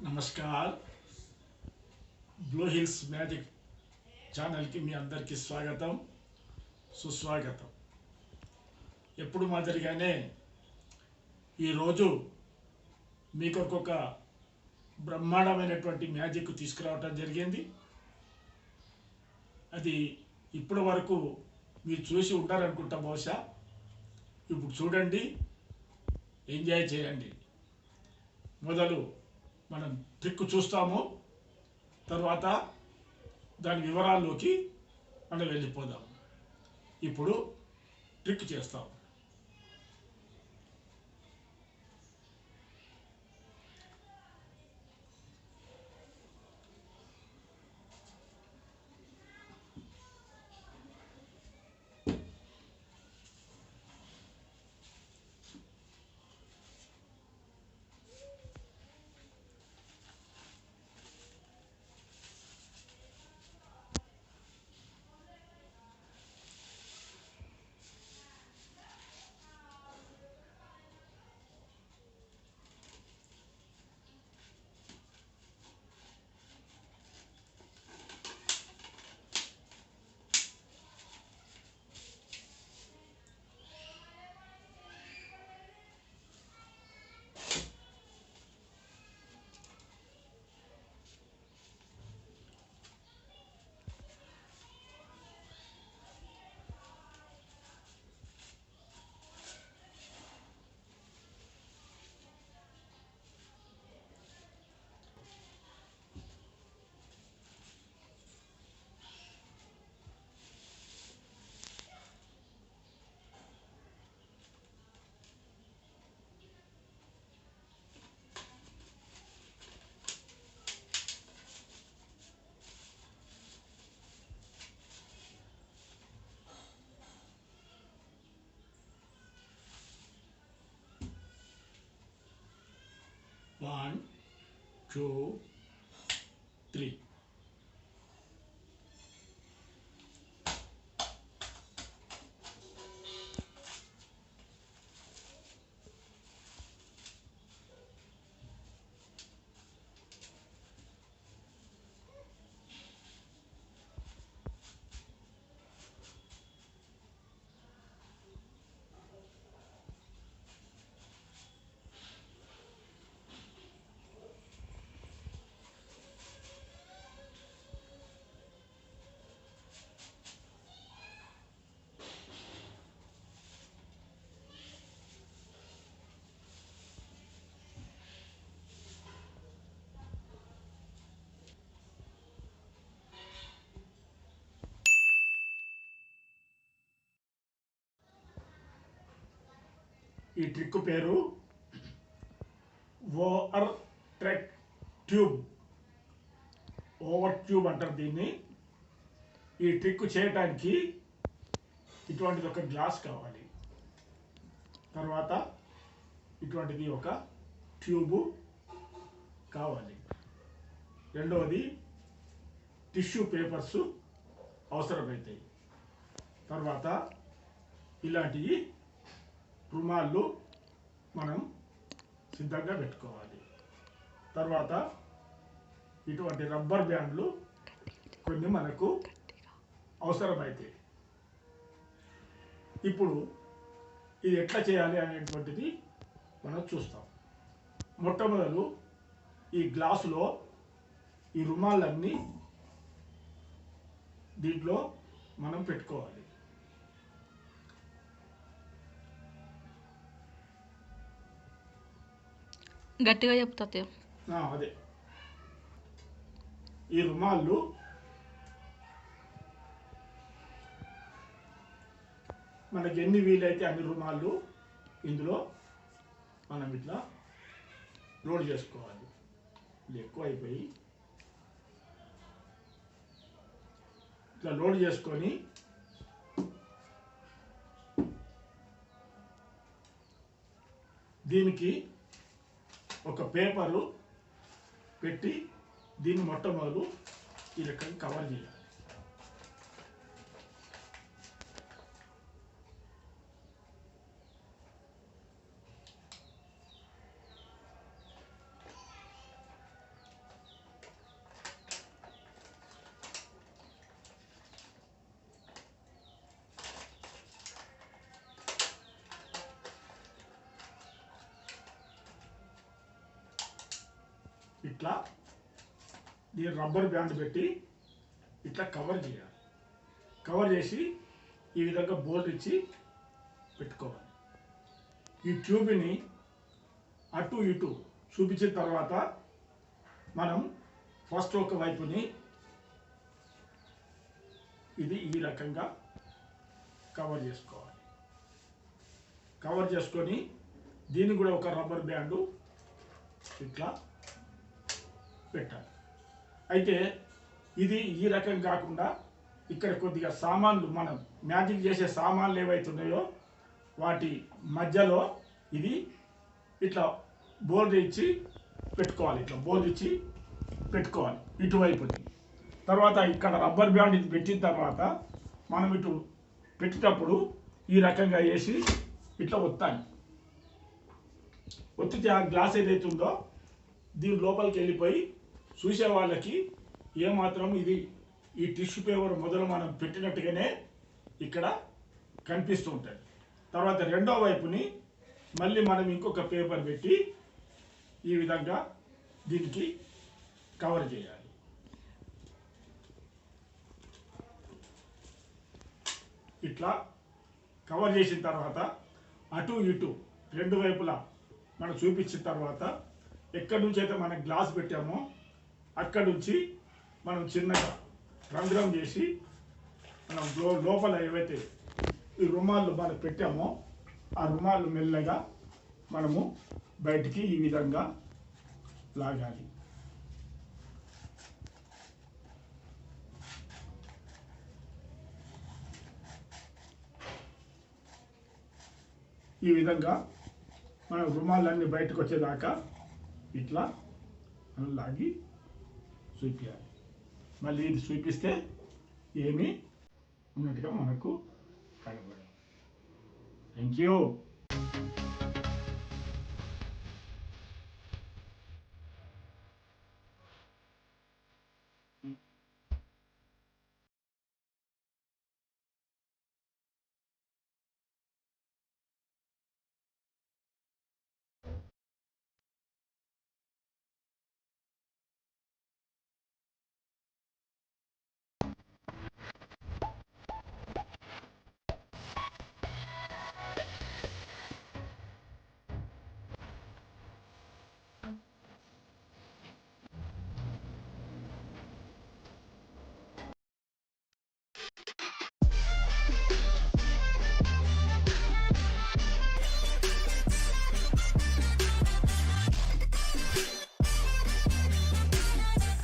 नमस्कार। Blue hills magic ఛానల్కి మీ అందరికీ స్వాగతం, సుస్వాగతం. ఎప్పుడు మాదిరిగానే ఈరోజు మీ కొరకు ఒక బ్రహ్మాండమైనటువంటి మ్యాజిక్ తీసుకురావటం జరిగింది. అది ఇప్పటి వరకు మీరు చూసి ఉంటారనుకుంటా, బహుశా. ఇప్పుడు చూడండి, ఎంజాయ్ చేయండి. మొదలు మనం ట్రిక్ చూస్తాము, తర్వాత దాని వివరాల్లోకి మనం వెళ్ళిపోదాం. ఇప్పుడు ట్రిక్ చేస్తాం. One, two, three. ఈ ట్రిక్ పేరు over trek tube. Over tube అంటారు దీన్ని. ఈ ట్రిక్ చేయడానికి ఇటువంటిది ఒక గ్లాస్ కావాలి, తర్వాత ఇటువంటిది ఒక ట్యూబు కావాలి, రెండవది టిష్యూ పేపర్స్ అవసరమవుతాయి, తర్వాత ఇలాంటివి రుమాళ్ళు మనం సిద్ధంగా పెట్టుకోవాలి, తర్వాత ఇటువంటి రబ్బర్ బ్యాండ్లు కొన్ని మనకు అవసరమవుతాయి. ఇప్పుడు ఇది ఎట్లా చేయాలి అనేటువంటిది మనం చూస్తాం. మొట్టమొదలు ఈ గ్లాసులో ఈ రుమాలన్నీ దీంట్లో మనం పెట్టుకోవాలి. గట్టిగా చెప్తా. అదే, ఈ రుమాళ్ళు మనకి ఎన్ని వీలైతే అన్ని రుమాళ్ళు ఇందులో మనం ఇట్లా లోడ్ చేసుకోవాలి. ఇది ఎక్కువ అయిపోయి ఇట్లా లోడ్ చేసుకొని దీనికి ఒక పేపరు పెట్టి దీన్ని మొట్టమొదలు ఈ రకంగా కవర్ చేయాలి. ఇట్లా దీని రబ్బర్ బ్యాండ్ పెట్టి ఇట్లా కవర్ చేయాలి. కవర్ చేసి ఈ విధంగా బోల్ట్ ఇచ్చి పెట్టుకోవాలి. ఈ ట్యూబ్ని అటు ఇటు చూపించిన తర్వాత మనం ఫస్ట్ ఒక వైపుని ఇది ఈ రకంగా కవర్ చేసుకోవాలి. కవర్ చేసుకొని దీన్ని కూడా ఒక రబ్బర్ బ్యాండు ఇట్లా పెట్టాలి. అయితే ఇది ఈ రకం కాకుండా ఇక్కడ కొద్దిగా సామాన్లు, మనం మ్యాజిక్ చేసే సామాన్లు ఏవైతున్నాయో వాటి మధ్యలో ఇది ఇట్లా బోల్డ్ ఇచ్చి పెట్టుకోవాలి. ఇట్లా బోల్డ్ ఇచ్చి పెట్టుకోవాలి ఇటువైపుని. తర్వాత ఇక్కడ రబ్బర్ బ్యాండ్ ఇది పెట్టిన తర్వాత మనం ఇటు పెట్టేటప్పుడు ఈ రకంగా వేసి ఇట్లా ఒత్తాలి. ఒత్తితే ఆ గ్లాస్ ఏదైతే ఉందో దీని లోపలికి వెళ్ళిపోయి చూసే వాళ్ళకి ఏమాత్రం ఇది ఈ టిష్యూ పేపర్ మొదలు మనం పెట్టినట్టుగానే ఇక్కడ కనిపిస్తూ ఉంటుంది. తర్వాత రెండో వైపుని మళ్ళీ మనం ఇంకొక పేపర్ పెట్టి ఈ విధంగా దీనికి కవర్ చేయాలి. ఇట్లా కవర్ చేసిన తర్వాత అటు ఇటు రెండు వైపులా మనం చూపించిన తర్వాత ఎక్కడి నుంచి అయితే మనం గ్లాస్ పెట్టామో అక్కడి నుంచి మనం చిన్నగా రంధ్రం చేసి మనం లోపల ఏవైతే ఈ రుమాళ్ళు మనం పెట్టామో ఆ రుమాళ్ళు మెల్లగా మనము బయటికి ఈ విధంగా లాగాలి. ఈ విధంగా మన రుమాలన్నీ బయటకు వచ్చేదాకా ఇట్లా మనం లాగి చూపించాలి. మళ్ళీ ఇది చూపిస్తే ఏమీ ఉన్నట్టుగా మనకు కనబడదు. Thank you.